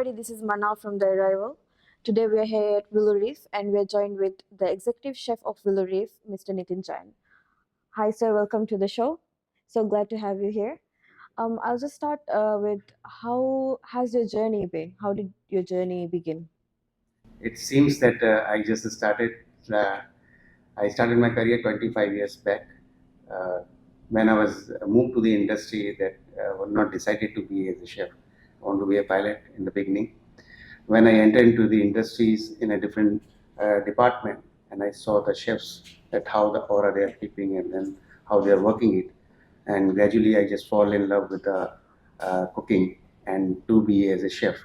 everybody, this is Mana from The Arrival. Today we are here at Vilu Reef and we are joined with the executive chef of Vilu Reef, Mr. Nittin Jain. Hi sir, welcome to the show. So glad to have you here. I'll just start with how has your journey been? How did your journey begin? It seems that uh, I started my career 25 years back uh, when I was moved to the industry that was not decided to be as a chef. I want to be a pilot in the beginning. When I entered into the industries in a different department and I saw the chefs that how the aura they are keeping and then how they are working it, and gradually I just fall in love with the cooking and to be as a chef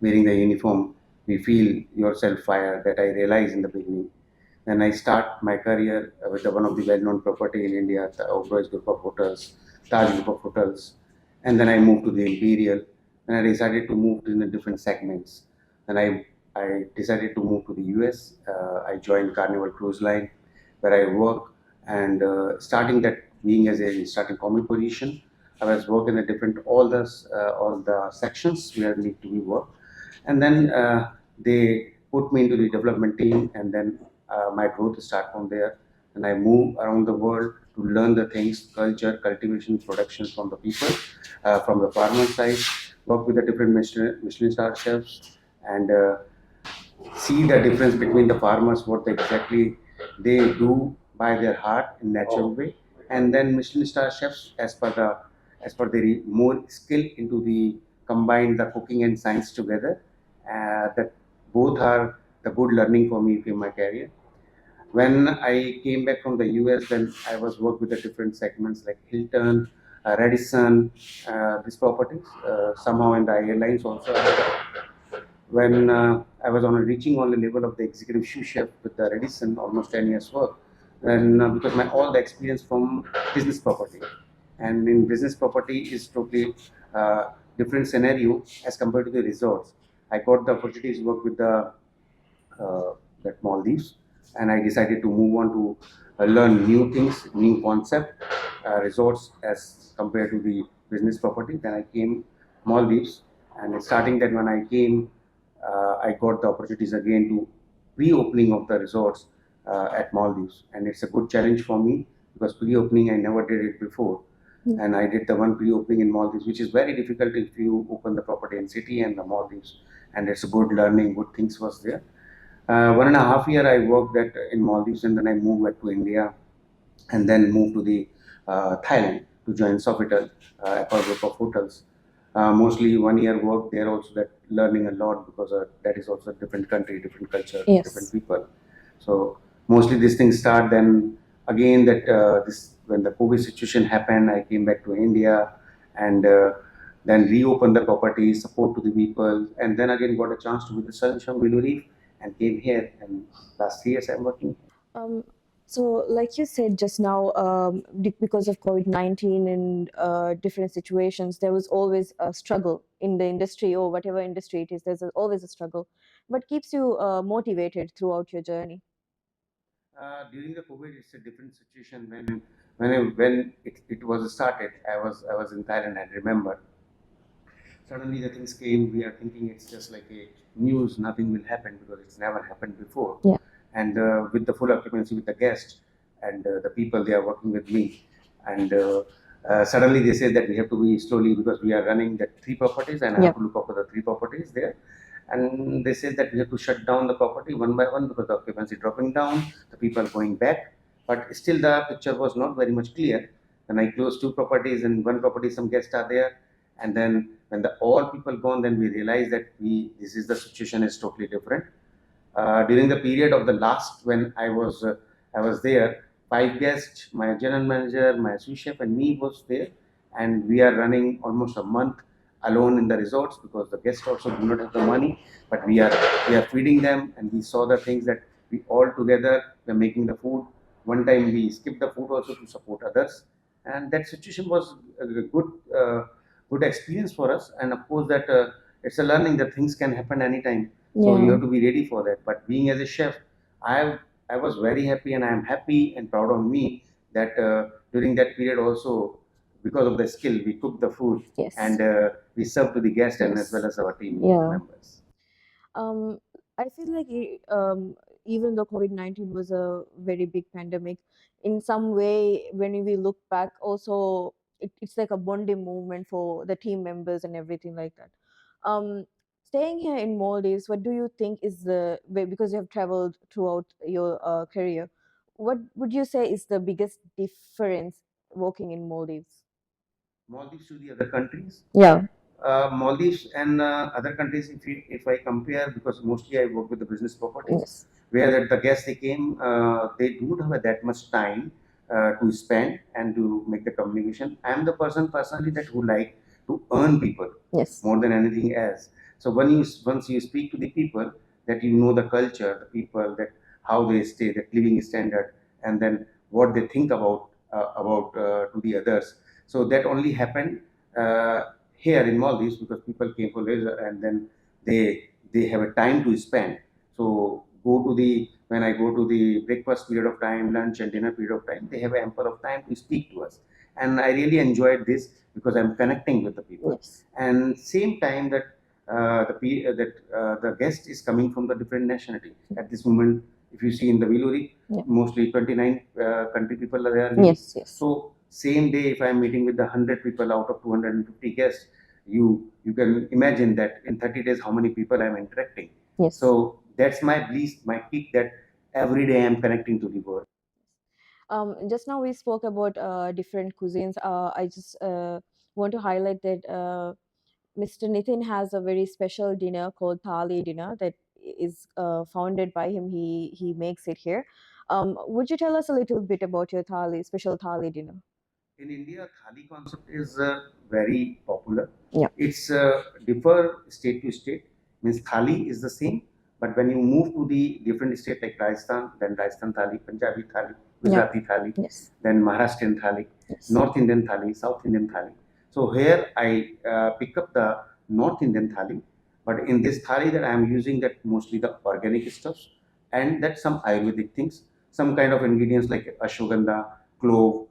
wearing the uniform we feel yourself fire that I realized in the beginning. Then I start my career with one of the well-known property in India, the Oberoi Group of Hotels, Taj Group of Hotels, and then I moved to the Imperial, and I decided to move in the different segments. And I decided to move to the US. I joined Carnival Cruise Line, where I work, and starting that being as a starting common position, I was working at different all the sections where need to be worked, and then they put me into the development team, and then my growth start from there. And I move around the world to learn the things, culture, cultivation, production from the people, from the farmer side, work with the different Michelin star chefs, and see the difference between the farmers, what exactly they do by their heart in natural way, and then Michelin star chefs as per their more skill into the combine the cooking and science together. That both are the good learning for me in my career. When I came back from the US, then I was worked with the different segments like Hilton, Radisson, these properties. Somehow in the airlines also. When I was reaching on the level of the executive sous chef with the Radisson, almost 10 years work, and because my all the experience from business property, and in business property is totally different scenario as compared to the resorts. I got the opportunities to work with the uh, that Maldives, and I decided to move on to learn new things, new concept, resorts as compared to the business property. Then I came Maldives, and starting that when I came, I got the opportunities again to pre-opening of the resorts at Maldives, and it's a good challenge for me because pre-opening I never did it before, and I did the one pre-opening in Maldives, which is very difficult if you open the property in city and the Maldives, and it's a good learning, good things was there. 1.5 year I worked at in Maldives, and then I moved back to India, and then moved to the Thailand to join Sofitel, a group of hotels. Mostly 1 year work there also, that learning a lot because that is also a different country, different culture, different Yes. people. So mostly these things start. Then again that this when the COVID situation happened, I came back to India, and then reopened the property, support to the people, and then again got a chance to be the Sunshine Vilu Reef and came here. And last 3 years I'm working. Um, so, like you said just now, because of COVID-19 and different situations, there was always a struggle in the industry or whatever industry it is. Always a struggle. What keeps you motivated throughout your journey? During the COVID, it's a different situation. When it was started, I was in Thailand. I remember suddenly the things came. We are thinking it's just like a news. Nothing will happen because it's never happened before. Yeah. And with the full occupancy with the guests and the people they are working with me, and suddenly they say that we have to be slowly because we are running the three properties and I have Yep. to look after the three properties there. And they said that we have to shut down the property one by one because the occupancy dropping down, the people going back. But still, the picture was not very much clear. When I closed two properties and one property, some guests are there, and then when the all people gone, then we realized that we this is the situation is totally different. During the period of the last when I was there, five guests, my general manager, my sous chef, and me was there, and we are running almost a month alone in the resorts because the guests also do not have the money, but we are feeding them, and we saw the things that we all together were making the food. One time we skipped the food also to support others, and that situation was a good experience for us. And of course that it's a learning that things can happen anytime, so you Yeah. have to be ready for that. But being as a chef, I I was very happy, and I am happy and proud of me that during that period also because of the skill, we cook the food Yes. and we serve to the guests and as Yes. well as our team Yeah. members. I feel like even though COVID-19 was a very big pandemic, in some way, when we look back, also it's like a bonding movement for the team members and everything like that. Staying here in Maldives, what do you think is the way, because you have traveled throughout your career, what would you say is the biggest difference working in Maldives? Maldives to the other countries? Yeah. Maldives and other countries, if I compare, because mostly I work with the business properties, Yes. where that the guests they came, they do not have that much time to spend and to make the communication. I am the person personally that who like to earn people Yes. more than anything else. So when you once you speak to the people, that you know the culture, the people, that how they stay, that living standard, and then what they think about to the others. So that only happened here in Maldives because people came for leisure and then they have a time to spend. So go to the when I go to the breakfast period of time, lunch and dinner period of time, they have ample of time to speak to us, and I really enjoyed this because I'm connecting with the people. Yes. And same time that the guest is coming from the different nationality. At this moment, if you see in the Vilu, yeah, mostly 29 country people are there. Yes, yes. So same day, if I'm meeting with the 100 people out of 250 guests, you can imagine that in 30 days how many people I'm interacting. Yes. So that's my bliss, my peak, that every day I'm connecting to the world. Just now we spoke about different cuisines. I just want to highlight that Mr. Nitin has a very special dinner called thali dinner that is founded by him. He makes it here. Would you tell us a little bit about your thali special thali dinner? In India, thali concept is very popular. Yeah. It's differ state to state. Means thali is the same, but when you move to the different state like Rajasthan, then Rajasthan thali, Punjabi thali, Gujarati thali, Yes. then Maharashtrian thali, Yes. North Indian thali, South Indian thali. So here I pick up the North Indian thali, but in this thali that I am using that mostly the organic stuffs and that some Ayurvedic things, some kind of ingredients like ashwagandha, clove,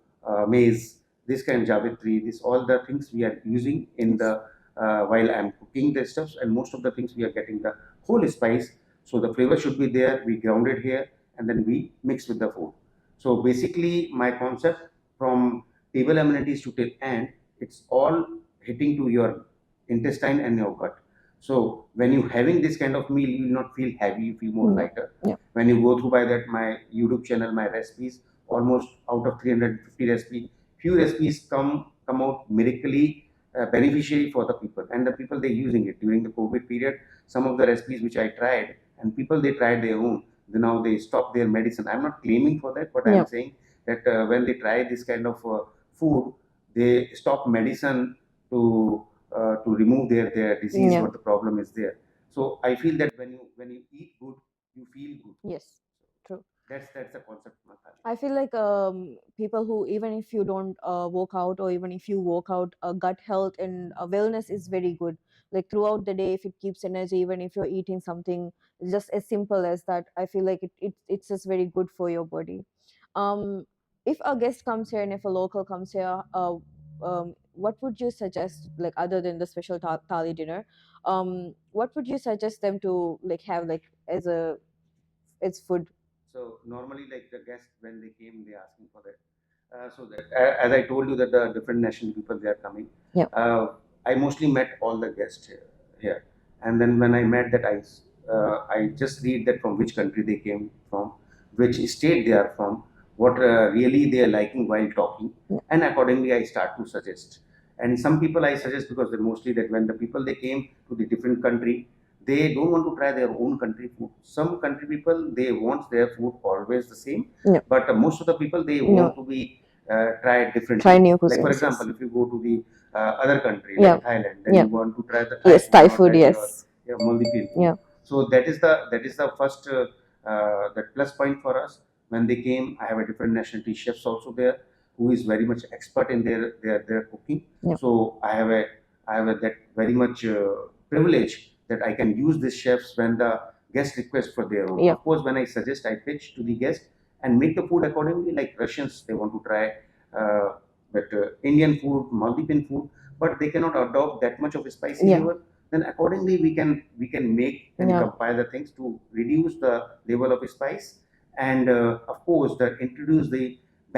maize, this kind of javitri, this all the things we are using in the while I'm cooking the stuffs, and most of the things we are getting the whole spice. So the flavor should be there. We ground it here and then we mix with the food. So basically, my concept from table amenities to till end, it's all hitting to your intestine and your gut. So when you having this kind of meal, you will not feel heavy, you feel more lighter. Yeah. When you go through by that my YouTube channel, my recipes, almost out of 350 recipes, few recipes come out miraculously beneficiary for the people, and the people they using it during the COVID period. Some of the recipes which I tried, and people they tried their own. Then now they stop their medicine. I'm not claiming for that, but I'm saying that when they try this kind of food, they stop medicine to remove their disease. Yeah. What the problem is there. So I feel that when you eat good, you feel good. Yes. True. That's the concept, Mathali. I feel like people who, even if you don't work out, or even if you work out, gut health and wellness is very good. Like throughout the day, if it keeps energy, even if you're eating something just as simple as that, I feel like it's just very good for your body. Um, if a guest comes here and if a local comes here, what would you suggest, like other than the special thali dinner? What would you suggest them to like have like as food? So normally, like the guests when they came, they asking for that. So that as I told you that the different national people they are coming. Yeah. I mostly met all the guests here, and then when I met that I just read that from which country they came from, which state they are from, what really they are liking while talking, and accordingly I start to suggest. And some people I suggest because they mostly that when the people they came to the different country, they don't want to try their own country food. Some country people they want their food always the same, Yeah. but most of the people they want to be try different. Try new Like for cuisines. example, if you go to the other country Yeah. like Thailand, then Yeah. you want to try the Yes, food, Thai not food. like Yes. your Maldivian food. Yeah. So that is the first that plus point for us. When they came, I have a different nationality chefs also there who is very much expert in their cooking. Yeah. So I have that very much privilege that I can use these chefs when the guest request for their own. Yeah. Of course, when I suggest, I pitch to the guest and make the food accordingly. Like Russians, they want to try that Indian food, Maldivian food, but they cannot adopt that much of a spicy Yeah. level. Then accordingly we can make and Yeah. compile the things to reduce the level of spice, and of course that introduce the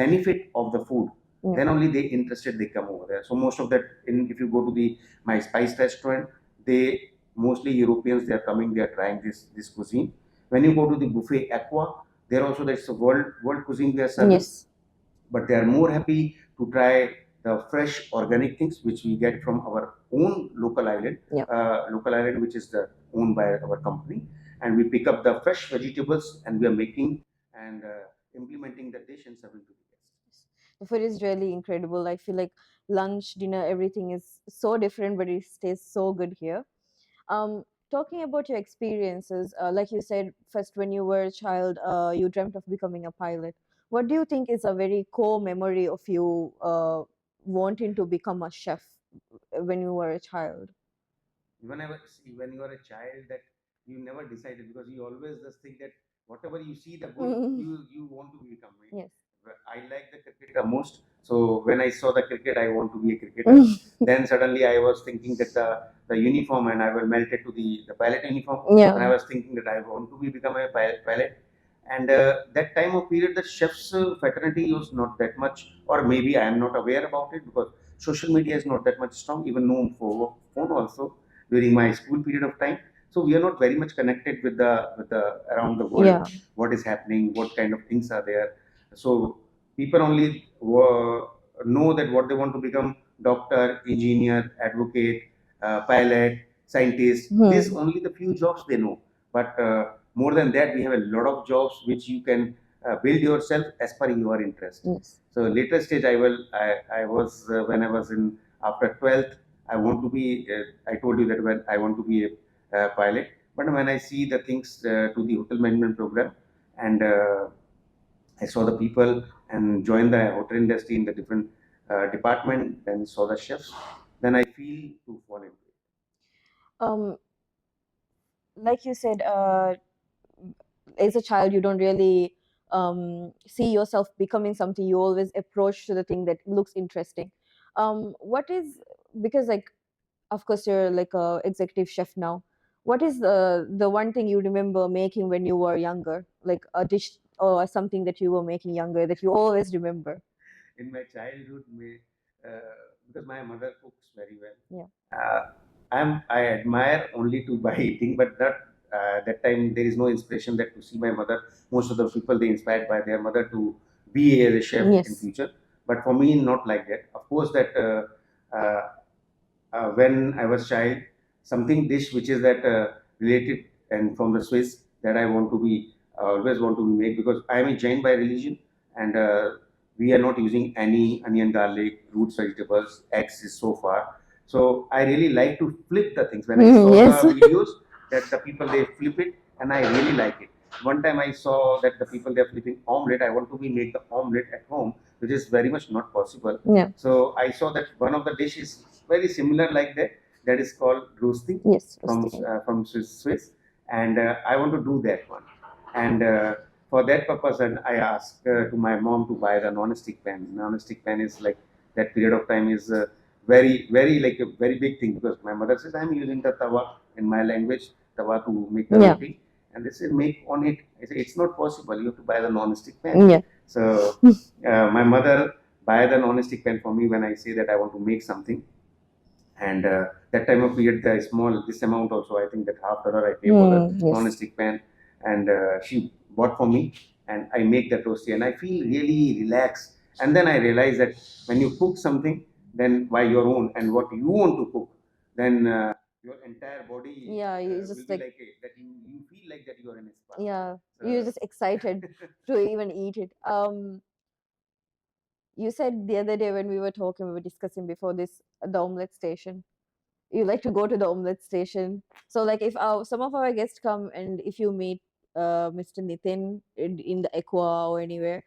benefit of the food. Yeah. Then only they interested, they come over there. So most of that, if you go to the my spice restaurant, they mostly Europeans, they are coming, they are trying this cuisine. When you go to the buffet aqua, there also there's a world cuisine they are serving, Yes. but they are more happy to try the fresh organic things which we get from our own Yeah. local island, which is owned by our company, and we pick up the fresh vegetables and we are making and implementing the dish and serving to the guests. The food is really incredible. I feel like lunch, dinner, everything is so different, but it stays so good here. Um, Talking about your experiences, like you said, first when you were a child, you dreamt of becoming a pilot. What do you think is a very core memory of you wanting to become a chef when you were a child? Whenever see, when you are a child, that you never decided, because you always just think that whatever you see the good, Mm. you want to become it. Yes. I like the cricket the most, so when I saw the cricket, I want to be a cricketer. Then suddenly I was thinking that the uniform, and I was melted to the pilot uniform, and I Yeah. was thinking that I want to be become a pilot. And that time of period, the chef's fraternity was not that much, or maybe I am not aware about it, because social media is not that much strong, even no phone also during my school period of time. So we are not very much connected with the around the world, Yeah. what is happening, what kind of things are there. So people only know that what they want to become: doctor, engineer, advocate, pilot, scientist. These Hmm. only the few jobs they know. But more than that, we have a lot of jobs which you can build yourself as per your interest. Yes. So later stage, I was when I was in after 12th, I want to be. I told you that when I want to be a pilot. But when I see the things to the hotel management program, and I saw the people and joined the hotel industry in the different department, then saw the chefs, then I feel to fall into it. Um, like you said, as a child you don't really see yourself becoming something. You always approach to the thing that looks interesting. What is, because like of course you're like a executive chef now, what is the one thing you remember making when you were younger, like a dish or something that you were making younger that you always remember? In my childhood, because my mother cooks very well. Yeah. I admire only to by eating, but that that time there is no inspiration that to see my mother. Most of the people they inspired by their mother to be a chef in Yes. future. But for me, not like that. Of course, that when I was child, something dish which is that related and from the Swiss that I want to be always want to be made, because I am a Jain by religion, and we are not using any onion, garlic, roots, vegetables, eggs is so far. So I really like to flip the things. When I Mhm, saw yes. the videos that the people they flip it, and I really like it. One time I saw that the people they are flipping omelette. I want to be make the omelette at home, which is very much not possible. Yeah. So I saw that one of the dishes very similar like that. That is called roasting Yes, from roasting. Swiss, and I want to do that one. And for that purpose, and I asked to my mom to buy the non-stick pan. Non-stick pan is like that period of time is very like a very big thing, because my mother says I'm using the tawa in my language, tawa to make the Yeah. roti, and they say make on it. I say it's not possible. You have to buy the non-stick pan. Yeah. So my mother buy the non-stick pan for me when I say that I want to make something. And that time of period, the small this amount also, I think that $50 I pay for the Yes. non-stick pan, and she bought for me, and I make the toasty, and I feel really relaxed. And then I realize that when you cook something, then by your own and what you want to cook, then your entire body Yeah, you will just be like, like that. You feel like that you are in a spa. yeah, you're So just excited to even eat it. You said the other day when we were talking, we were discussing before this, the omelette station. You like to go to the omelette station. So, like, if some of our guests come and if you meet Mr. Nitin in the Aqua or anywhere,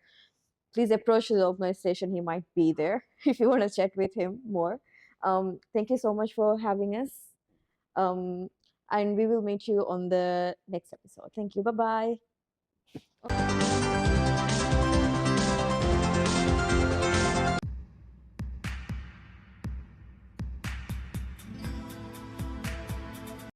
please approach the omelette station. He might be there if you want to chat with him more. Thank you so much for having us. And we will meet you on the next episode. Thank you. Bye bye.